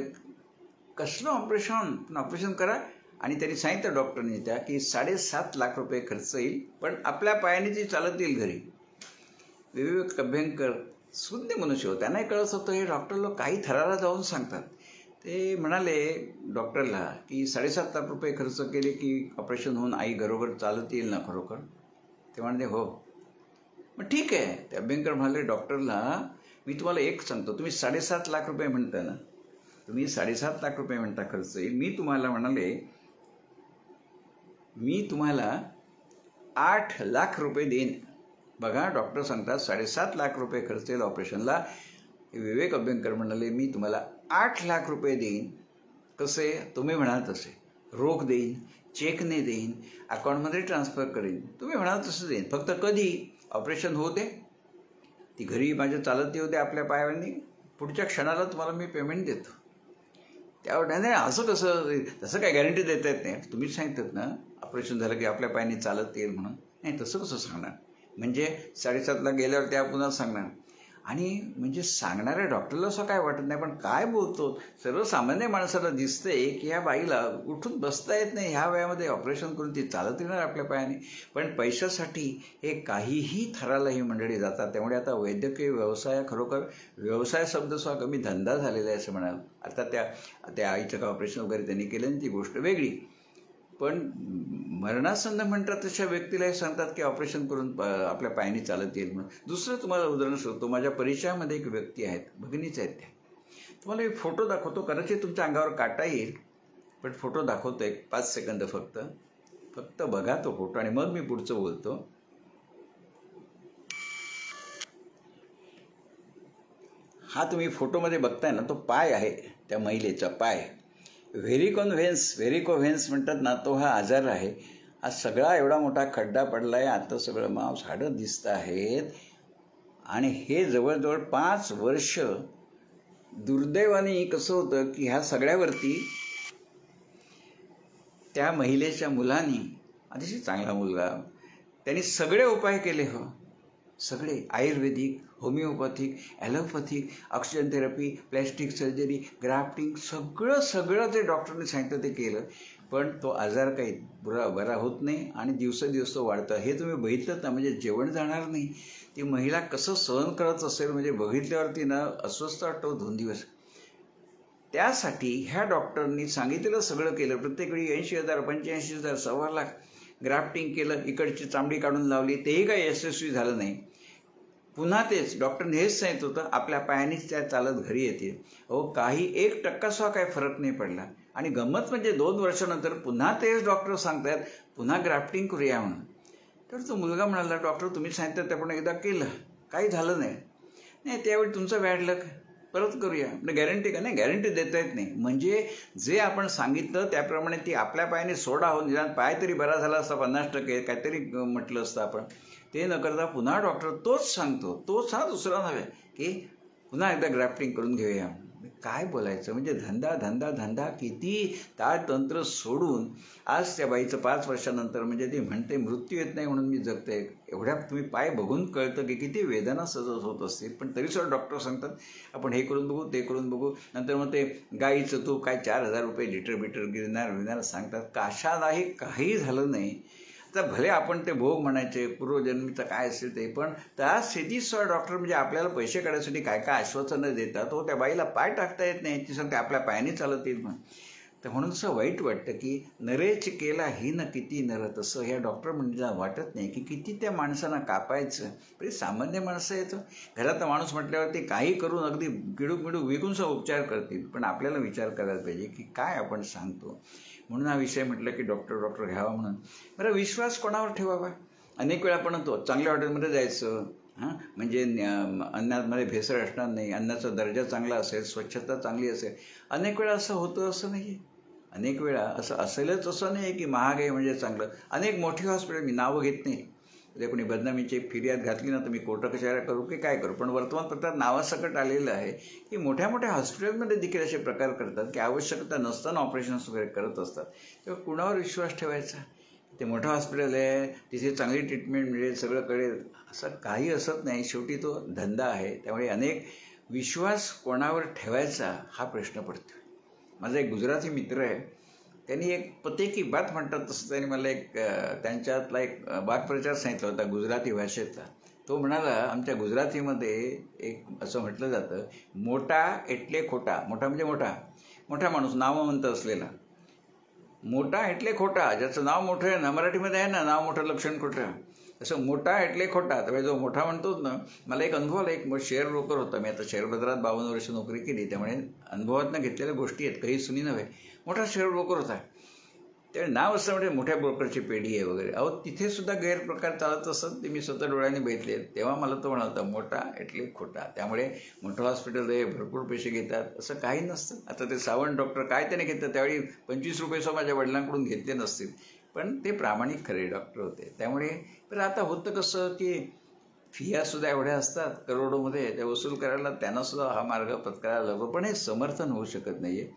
कसलं ऑपरेशन, ऑपरेशन करा. आणि त्यांनी सांगितलं डॉक्टरने त्या की 7.5 लाख रुपये खर्च येईल, पण आपल्या पायाने ती चालत येईल घरी. विवेक अभ्यंकर शुद्ध मनुष्य होते, त्यांनाही कळत होतं हे डॉक्टर लोक काही थराला जाऊन सांगतात. ते म्हणाले डॉक्टरला की 7.5 लाख रुपये खर्च केले की ऑपरेशन होऊन आई घरोघर चालत येईल ना खरोखर. ते म्हणाले हो. मग ठीक आहे. ते अभ्यंकर म्हणाले डॉक्टरला, मी तुम्हाला एक सांगतो, तुम्ही 7.5 लाख रुपये म्हणता ना, तुम्ही 7.5 लाख रुपये म्हणता खर्च येईल, मी तुम्हाला म्हणाले मी तुम्हाला 8 लाख रुपये देईन. बघा डॉक्टर सांगतात 7.5 लाख रुपये खर्च येईल ऑपरेशनला. विवेक अभ्यंकर म्हणाले मी तुम्हाला 8 लाख रुपये देईन. कसे, तुम्ही म्हणाल तसे, रोख देईन, चेकने देईन, अकाउंटमध्ये ट्रान्सफर करेन, तुम्ही म्हणाल तसं देईन. फक्त कधी ऑपरेशन होते, ती घरी माझ्या चालत येऊ दे आपल्या पायाने, पुढच्या क्षणाला तुम्हाला मी पेमेंट देतो. त्यावर नाही असं कसं, तसं काय गॅरंटी देता येत नाही. तुम्हीच सांगतात ना ऑपरेशन झालं की आपल्या पायाने चालत येईल म्हणून. नाही तसं कसं सांगणार, म्हणजे 7.5 लाख गेल्यावर त्या पुन्हा सांगणार. आणि म्हणजे सांगणाऱ्या डॉक्टरला असं काय वाटत नाही, पण काय बोलतो सर्वसामान्य माणसाला दिसतंय की ह्या बाईला उठून बसता येत नाही, ह्या वयामध्ये ऑपरेशन करून ती चालत येणार आपल्या पायाने. पण पैशासाठी हे काहीही थराला ही मंडळी जातात. त्यामुळे आता वैद्यकीय व्यवसाय खरोखर व्यवसाय शब्द सुद्धा कमी धंदा झालेला आहे असं म्हणाल. आता त्या आईचं का ऑपरेशन वगैरे त्यांनी केलं ती गोष्ट वेगळी, पण मरणासन्न म्हणतात तशा व्यक्तीला हे सांगतात की ऑपरेशन करून आपल्या पायाने चालत येईल म्हणून. दुसरं तुम्हाला उदाहरण सांगतो. माझ्या परिचयामध्ये एक व्यक्ती आहेत, भगिनीच आहेत त्या. तुम्हाला एक फोटो दाखवतो, कदाचित तुमच्या अंगावर काटा येईल, पण फोटो दाखवतो एक 5 सेकंद फक्त बघा तो फोटो आणि मग मी पुढचं बोलतो. हा तुम्ही फोटोमध्ये बघताय ना, तो पाय आहे त्या महिलेचा पाय. व्हेरिकोव्हेन्स म्हणतात ना, तो हा आजार आहे. हा सगळा एवढा मोठा खड्डा पडला आहे, आता सगळं मांस हाडं दिसत आहेत. आणि हे जवळजवळ 5 वर्ष दुर्दैवाने कसं होतं की ह्या सगळ्यावरती त्या महिलेच्या मुलांनी, अतिशय चांगला मुलगा, त्यांनी सगळे उपाय केले. हो सगळे, Ayurvedic, homeopathic, allopathic, oxygen therapy, plastic surgery, grafting, सगळं ते डॉक्टरने सांगितलं ते केलं. पण तो आजार काही बरा होत नाही आणि दिवसेंदिवस तो वाढतं. हे तुम्ही बघितलं ना, म्हणजे जेवण जाणार नाही. ती महिला कसं सहन करत असेल, म्हणजे बघितल्यावरती ना अस्वस्थ वाटतो 2 दिवस. त्यासाठी ह्या डॉक्टरनी सांगितलेलं सगळं केलं. प्रत्येक वेळी 80,000, 85,000, 1.25 लाख ग्राफ्टिंग केलं, इकडची चामडी काढून लावली, तेही काही यशस्वी झालं नाही. पुन्हा तेच डॉक्टरने हेच सांगितलं होतं, आपल्या पायानेच त्या चालत घरी येते. काही 1% सुद्धा काही फरक नाही पडला. आणि गंमत म्हणजे 2 वर्षानंतर पुन्हा तेच डॉक्टर सांगतात पुन्हा ग्राफ्टिंग करूया म्हणून. तर तो मुलगा म्हणाला, डॉक्टर तुम्ही सांगितलं ते आपण एकदा केलं, काही झालं नाही. त्यावेळी तुमचं बॅड लक, परत करूया. म्हणजे गॅरंटी का नाही, गॅरंटी देता येत नाही. म्हणजे जे आपण सांगितलं त्याप्रमाणे ती आपल्या पायाने सोडा हो, निदान पाय तरी बरा झाला असता, 50% काहीतरी म्हटलं असतं आपण. ते न करता पुन्हा डॉक्टर तोच सांगतो, तोच हा दुसरा नव्हे, की पुन्हा एकदा ग्राफ्टिंग करून घेऊया. काय बोलायचं, म्हणजे धंदा धंदा धंदा, किती ताळतंत्र सोडून आज त्या बाईचं 5 वर्षानंतर, म्हणजे ती म्हणते मृत्यू येत नाही म्हणून मी जगते, एवढ्या तुम्ही पाय बघून कळतं की किती वेदना सजत होत असतील. पण तरीसुद्धा डॉक्टर सांगतात आपण हे करून बघू ते करून बघू. नंतर मग ते गाईचं तूप काय 4,000 रुपये लिटर गिरणार सांगतात. कशालाही काही झालं नाही. तर भले आपण ते भोग म्हणायचे, पूर्वजन्मीचं काय असेल ते, पण त्या स्थितीत डॉक्टर म्हणजे आपल्याला पैसे काढण्यासाठी काय काय आश्वासनं देतात. तो त्या बाईला पाय टाकता येत नाही, ती सांगते आपल्या पायाने चालत येईल म्हणून. तर म्हणून असं वाईट वाटतं की नरेच केला ही न किती नर, तसं ह्या डॉक्टर म्हणजे वाटत नाही की किती त्या माणसांना कापायचं. म्हणजे सामान्य माणसं येतं घरातला माणूस म्हटल्यावरती काही करून अगदी किडूक मिडूक विकूनचा उपचार करतील. पण आपल्याला विचार करायला पाहिजे की काय आपण सांगतो. म्हणून हा विषय म्हटलं की डॉक्टर घ्यावा म्हणून. बरं, विश्वास कोणावर ठेवावा. अनेक वेळा आपण तो चांगल्या हॉटेलमध्ये जायचं, म्हणजे अन्नामध्ये भेसळ असणार नाही, अन्नाचा दर्जा चांगला असेल, स्वच्छता चांगली असेल. अनेक वेळा असं होतं असं नाही, अनेक वेळा असं असेलच असं नाही की महाग आहे म्हणजे चांगलं. अनेक मोठी हॉस्पिटल, मी नावं घेत नाही, जर कोणी बदनामीची फिर्याद घातली ना तर मी कोर्ट कचऱ्या करू की काय करू. पण वर्तमानपत्रात नावासकट आलेलं आहे की मोठ्या मोठ्या हॉस्पिटलमध्ये देखील असे प्रकार करतात की आवश्यकता नसताना ऑपरेशन्स वगैरे करत असतात. तेव्हा कुणावर विश्वास ठेवायचा. ते मोठं हॉस्पिटल आहे, तिथे चांगली ट्रीटमेंट मिळेल, सगळं कळेल, असं काही असत नाही. शेवटी तो धंदा आहे. त्यामुळे अनेक विश्वास कोणावर ठेवायचा हा प्रश्न पडतो. माझा एक गुजराती मित्र आहे, त्यांनी एक पते की बात म्हणतात तसं त्यांनी मला एक त्यांच्यातला एक वाक्प्रचार सांगितला होता गुजराती भाषेतला. तो म्हणाला, आमच्या गुजरातीमध्ये एक असं म्हटलं जातं, मोठा एटले खोटा. मोठा म्हणजे मोठा, मोठा माणूस नामवंत असलेला. मोठा एटले खोटा, ज्याचं नाव मोठं आहे ना, मराठीमध्ये आहे ना, नाव मोठं लक्षण खोटं, असं मोठा एटले खोटा. तर जो मोठा म्हणतोच ना, मला एक अनुभव आला. एक शेअर ब्रोकर होता, मी आता शेअर बाजारात 52 वर्ष नोकरी केली, त्यामुळे अनुभवातनं घेतलेल्या गोष्टी आहेत, काही सुनी नव्हे. मोठा शेअर ब्रोकर होता, त्यामुळे नाव असं म्हणजे मोठ्या ब्रोकरची पेढी आहे वगैरे. अहो, तिथे सुद्धा गैरप्रकार चालत असत, ते मी स्वतः डोळ्याने बघितले. तेव्हा मला तो म्हणाला मोठा एटले खोटा. त्यामुळे मोठं हॉस्पिटल आहे, भरपूर पैसे घेतात असं काही नसतं. आता ते सावंत डॉक्टर काय त्याने घेतलं, त्यावेळी 25 रुपये माझ्या वडिलांकडून घेतले नसतील, पण ते प्रामाणिक खरे डॉक्टर होते. त्यामुळे पण आता होतं कसं की फियासुद्धा एवढ्या असतात करोडोमध्ये, त्या वसूल करायला त्यांनासुद्धा हा मार्ग पत्करायला लागतो. पण हे समर्थन होऊ शकत नाही आहे.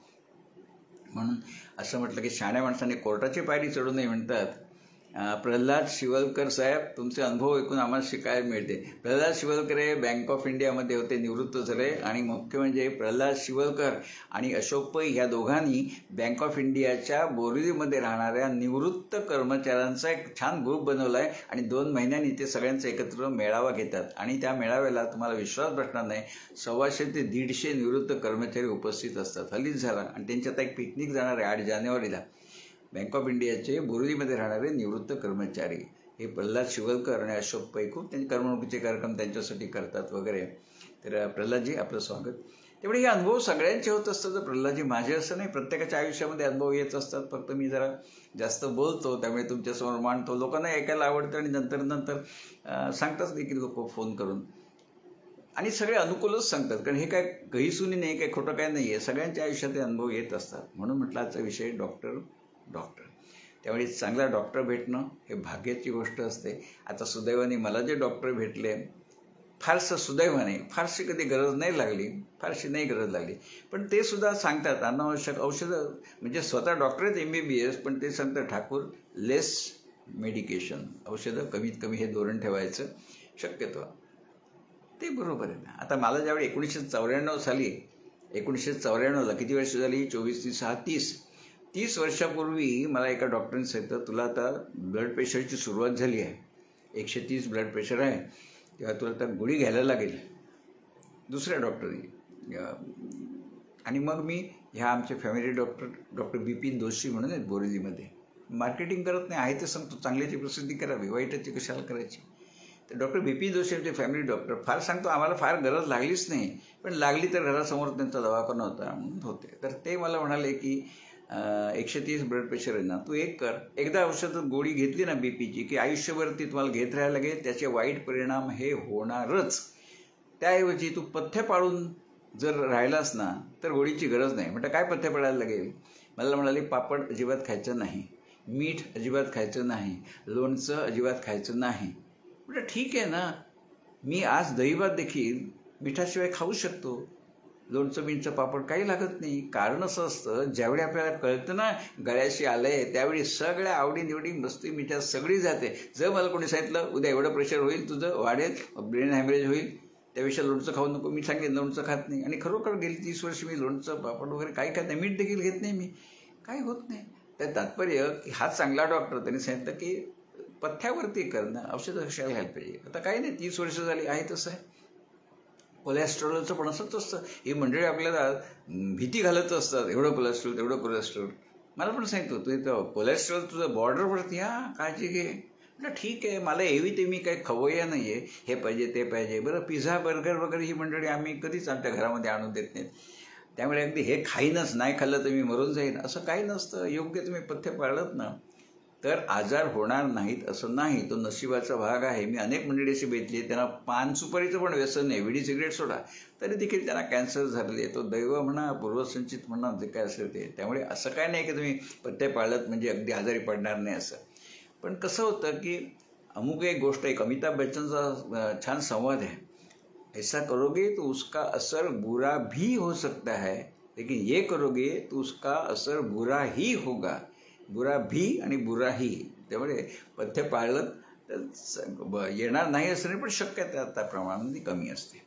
म्हणून असं म्हटलं की शहाण्या माणसाने कोर्टाची पायरी चढू नये म्हणतात. प्रल्हाद शिवलकर साहेब, तुमचे अनुभव ऐकून आम्हाला शिकायला मिळते. प्रल्हाद शिवलकर हे बँक ऑफ इंडियामध्ये होते, निवृत्त झाले. आणि मुख्य म्हणजे प्रल्हाद शिवलकर आणि अशोक पै ह्या दोघांनी बँक ऑफ इंडियाच्या बोरिवलीमध्ये राहणाऱ्या निवृत्त कर्मचाऱ्यांचा एक छान ग्रुप बनवला आहे. आणि 2 महिन्यांनी ते सगळ्यांचा एकत्र मेळावा घेतात. आणि त्या मेळाव्याला तुम्हाला विश्वास बसणार नाही, 125 ते 150 निवृत्त कर्मचारी उपस्थित असतात. हल्लीच झाला. आणि त्यांच्यात एक पिकनिक जाणार आहे 8 जानेवारीला. बँक ऑफ इंडियाचे बोरिवलीमध्ये राहणारे निवृत्त कर्मचारी हे प्रल्हाद शिवलकर आणि अशोक पै खूप त्यांचे करमणुकीचे कार्यक्रम त्यांच्यासाठी करतात वगैरे. तर प्रल्हादजी, आपलं स्वागत. त्यामुळे हे अनुभव सगळ्यांचे होत असतात. तर प्रल्हादजी माझे असं नाही, प्रत्येकाच्या आयुष्यामध्ये अनुभव येत असतात. फक्त मी जरा जास्त बोलतो, त्यामुळे तुमच्यासमोर मांडतो. लोकांना ऐकायला आवडतं आणि नंतर सांगताच देखील लोक फोन करून. आणि सगळे अनुकूलच सांगतात, कारण हे काय गैरसुनी नाही, काय खोटं काय नाही आहे. सगळ्यांच्या आयुष्यात अनुभव येत असतात. म्हणून म्हटलं आजचा विषय डॉक्टर. त्यामुळे चांगला डॉक्टर भेटणं हे भाग्याची गोष्ट असते. आता सुदैवाने मला जे डॉक्टर भेटले, फारसं सुदैवाने फारशी कधी गरज नाही लागली, पण ते सुद्धा सांगतात अनावश्यक औषधं, म्हणजे स्वतः डॉक्टर आहेत MBBS, पण ते सांगतात ठाकूर लेस मेडिकेशन, औषधं कमीत कमी हे धोरण ठेवायचं शक्यतो. ते बरोबर आहे ना. आता मला ज्यावेळी 1994 साली, 1994ला किती वर्ष झाली, 24, 30, 30 वर्षापूर्वी मला एका डॉक्टरने सांगितलं, तुला आता ब्लड प्रेशरची सुरुवात झाली आहे, 130 ब्लड प्रेशर आहे, तेव्हा तुला आता गोळी घ्यायला लागेल. दुसऱ्या डॉक्टरने. आणि मग मी ह्या आमचे फॅमिली डॉक्टर बिपिन जोशी म्हणून आहेत बोरिवलीमध्ये. मार्केटिंग करत नाही, आहे ते सांगतो, चांगल्याची प्रसिद्धी करावी, वाईटाची कशाला करायची. तर डॉक्टर बिपिन जोशी आमचे फॅमिली डॉक्टर. फार सांगतो, आम्हाला फार गरज लागलीच नाही, पण लागली तर घरासमोर त्यांचा दवाखाना होता म्हणून होते. तर ते मला म्हणाले की 130 ब्लड प्रेशर आहे ना, तू एक कर, एकदा औषध गोळी घेतली ना बीपीची की आयुष्यभर ती तुम्हाला घेत राहायला लागेल, त्याचे वाईट परिणाम हे होणारच. त्याऐवजी तू पथ्य पाळून जर राहिलास ना तर गोळीची गरज नाही. म्हटलं काय पथ्य पाळायला लागेल. मला म्हणाले पापड अजिबात खायचं नाही, मीठ अजिबात खायचं नाही, लोणचं अजिबात खायचं नाही. म्हटलं ठीक आहे ना, मी आज दहीभात देखील मिठाशिवाय खाऊ शकतो, लोणचं बिणचं पापड काही लागत नाही. कारण असं असतं, ज्यावेळी आपल्याला कळतं ना गळ्याशी आलंय, त्यावेळी सगळ्या आवडीनिवडी मस्ती मिठात सगळी जाते. जर मला कोणी सांगितलं उद्या एवढं प्रेशर होईल, तुझं वाढेल, ब्रेन हॅमरेज होईल, त्यापेक्षा लोणचं खाऊ नको, मी सांगेन लोणचं खात नाही. आणि खरोखर गेली 30 वर्ष मी लोणचं पापड वगैरे काही खात नाही, मीठ देखील घेत नाही मी, काही होत नाही. तर तात्पर्य की हा चांगला डॉक्टर त्यांनी सांगितलं की पथ्यावरती करणं, औषधं कशाला घ्यायला पाहिजे. आता काही नाही, 30 वर्ष झाली आहे तसं आहे. कोलेस्ट्रॉलचं पण असंच असतं. ही मंडळी आपल्याला भीती घालत असतात, एवढं कोलेस्ट्रॉल तेवढं कोलेस्ट्रॉल. मला पण सांगितलं तू इथं कोलेस्ट्रॉल तुझं बॉर्डरवरती, काळजी घे. म्हटलं ठीक आहे, मला एवी ते मी काही खवय्या नाही आहे, हे पाहिजे ते पाहिजे. बरं पिझ्झा बर्गर वगैरे ही मंडळी आम्ही कधीच आमच्या घरामध्ये आणून देत नाहीत. त्यामुळे अगदी हे खाईनच, नाही खाल्लं तर मी मरून जाईन असं काही नसतं. योग्य तुम्ही पथ्य पाळलं ना तर आजार होणार नाहीत असं नाही. तो नशिबाचा भाग आहे. मी अनेक मंडळी अशी भेटली, त्यांना पान सुपारीचं पण व्यसन नाही, विडी सिगरेट सोडा, तरी देखील त्यांना कॅन्सर झालेले. तो दैव म्हणा, पूर्वसंचित म्हणा, जे काय असेल ते. त्यामुळे असं काय नाही की तुम्ही पथ्य पाळलं म्हणजे अगदी आजारी पडणार नाही असं. पण कसं होतं की अमुक एक गोष्ट, एक अमिताभ बच्चनचा छान संवाद आहे, ऐसा करोगे तो उसका असर बुरा भी हो सकता है, लेकिन ये करोगे तो उसका असर बुरा ही होगा. बुरा भी आणि बुराही. त्यामुळे पथ्य पाळलं तर येणार नाही असं नाही, पण शक्यता आता प्रमाणामध्ये कमी असते.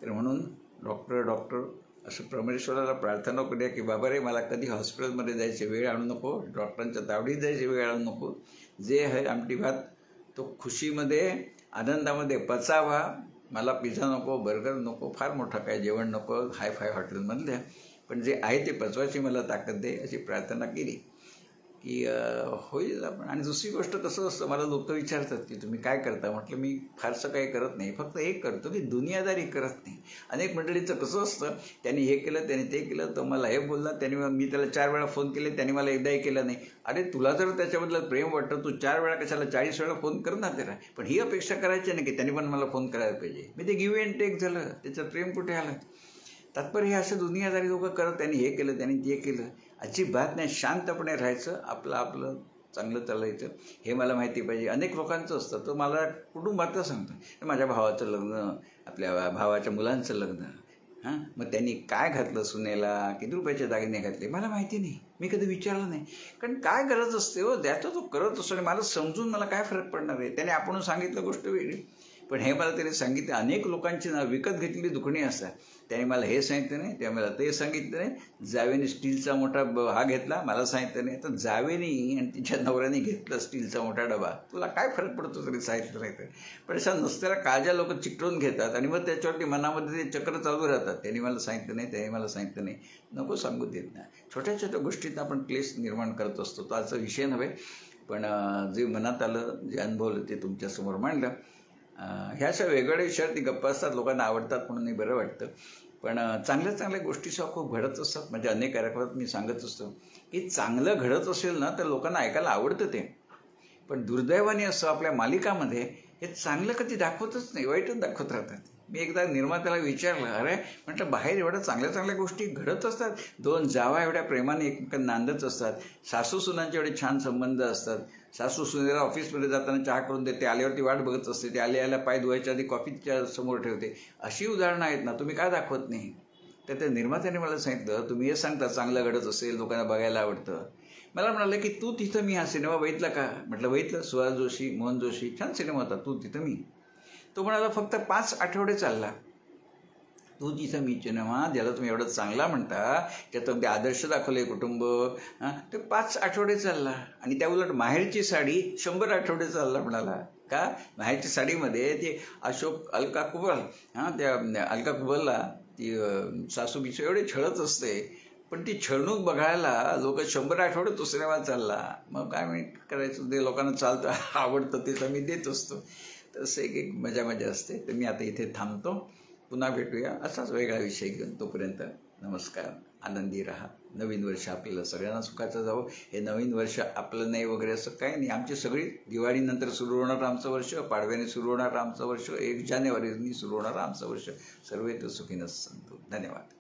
तर म्हणून डॉक्टर असं परमेश्वराला प्रार्थना करूया की बाबा रे, मला कधी हॉस्पिटलमध्ये जायची वेळ आणू नको, डॉक्टरांच्या तावडीत जायची वेळ आणू नको. जे आहे आमटी भात तो खुशीमध्ये आनंदामध्ये पचावा. मला पिझ्झा नको, बर्गर नको, फार मोठं काय जेवण नको हाय फाय हॉटेलमधल्या, पण जे आहे ते पचवायची मला ताकद दे अशी प्रार्थना केली की होईल आपण. आणि दुसरी गोष्ट कसं असतं, मला लोक विचारतात की तुम्ही काय करता. म्हटलं मी फारसं काही करत नाही, फक्त एक करतो की दुनियादारी करत नाही. अनेक मंडळीचं कसं असतं, त्यांनी हे केलं, त्यांनी ते केलं, तो मला हे बोलला, त्यांनी मी त्याला 4 वेळा फोन केले, त्यांनी मला एकदाही केला नाही. अरे तुला जर त्याच्याबद्दल प्रेम वाटतं, तू 4 वेळा कशाला 40 वेळा फोन कर ना त्याला. पण ही अपेक्षा करायची नाही की त्यांनी पण मला फोन करायला पाहिजे. मी ते गिव्ह अँड टेक झालं, त्याचं प्रेम कुठे आलं. तात्पर्य हे असं दुनियादारी लोक करत, त्यांनी हे केलं, त्यांनी ते केलं, अजिबात नाही. शांतपणे राहायचं, आपलं चांगलं चालायचं. हे मला माहिती पाहिजे. अनेक लोकांचं असतं, तर मला कुटुंबातलं सांगतं, माझ्या भावाचं लग्न, आपल्या भावाच्या मुलांचं लग्न, मग त्यांनी काय घातलं सुनेला, किती रुपयाचे दागिने घातले, मला माहिती नाही, मी कधी विचारलं नाही. कारण काय गरज असते हो, त्याचं तो करत असतो आणि मला समजून मला काय फरक पडणार आहे. त्याने आपण सांगितलं गोष्ट वेगळी, पण हे मला त्याने सांगितलं. अनेक लोकांची ना विकत घेतलेली दुखणी असतात. त्याने मला हे सांगितलं नाही, त्याने मला ते सांगितलं नाही. जावेने स्टीलचा मोठा हा घेतला, मला सांगितलं नाही. तर जावेनी आणि तिच्या नवऱ्याने घेतलं स्टीलचा मोठा डबा, तुला काय फरक पडतो तरी सांगितलं नाही तर. पण अशा नसत्याला काळज्या लोक चिकटवून घेतात आणि मग त्याच्यावरती मनामध्ये ते चक्र चालू राहतात. त्यांनी मला सांगितलं नाही, त्याने मला सांगितलं नाही, नको सांगू देत नाही. छोट्या छोट्या गोष्टीत आपण क्लेश निर्माण करत असतो. तो आजचा विषय नव्हे, पण जे मनात आलं, जे अनुभवलं ते तुमच्यासमोर मांडलं. ह्या अशा वेगवेगळ्या विषयावरती गप्पा असतात, लोकांना आवडतात म्हणूनही बरं वाटतं. पण चांगल्या चांगल्या गोष्टीसुद्धा खूप घडत असतात. म्हणजे अनेक कार्यक्रमात मी सांगत असतो की चांगलं घडत असेल ना तर लोकांना ऐकायला आवडतं ते. पण दुर्दैवाने असं आपल्या मालिकामध्ये हे चांगलं कधी दाखवतच नाही, वाईटच दाखवत राहतात. मी एकदा निर्मात्याला विचारलं, अरे म्हटलं बाहेर एवढ्या चांगल्या चांगल्या गोष्टी घडत असतात, 2 जावा एवढ्या प्रेमाने एकमेकांना नांदत असतात, सासू सुनांचे एवढे छान संबंध असतात, सासू सुनेला ऑफिसमध्ये जाताना चहा करून देते, आल्यावरती वाट बघत असते, ते आल्या पाय धुवायच्या आधी कॉफीच्या समोर ठेवते. अशी उदाहरणं आहेत ना, तुम्ही काय दाखवत नाही. तर त्या निर्मात्याने मला सांगितलं, तुम्ही हे सांगता चांगलं घडत असेल, लोकांना बघायला आवडतं. मला म्हणाले की तू तिथं मी हा सिनेमा बघितला का. म्हटलं बघितलं, सुहास जोशी, मोहन जोशी, छान सिनेमा होता, तू तिथं मी. तो म्हणाला फक्त 5 आठवडे चालला. तू तिथं मी सिनेमा ज्याला तुम्ही एवढं चांगला म्हणता, त्यात अगदी आदर्श दाखवले कुटुंब, ते 5 आठवडे चालला. आणि त्या उलट माहेरची साडी 100 आठवडे चालला म्हणाला. का, माहेरची साडीमध्ये ते अशोक अलका कुबल, त्या अलका कुबलला ती सासू बिसू एवढे छळत असते, पण ती छळणूक बघायला लोक 100 आठवडे तो सिनेमा चालला. मग काय मी करायचं, ते लोकांना चालतं आवडतं तेच आम्ही देत असतो. तसं एक मजा असते. तर मी आता इथे थांबतो, पुन्हा भेटूया असाच वेगळा विषय घेऊन. तोपर्यंत नमस्कार, आनंदी राहा. नवीन वर्ष आपल्याला सगळ्यांना सुखाचं जावं. हे नवीन वर्ष आपलं नाही वगैरे असं काही नाही. आमची सगळी दिवाळीनंतर सुरू होणार आमचं वर्ष, पाडव्याने सुरू होणार आमचं वर्ष, 1 जानेवारीने सुरू होणार आमचं वर्ष. सर्वे तो सुखीनच संतु. धन्यवाद.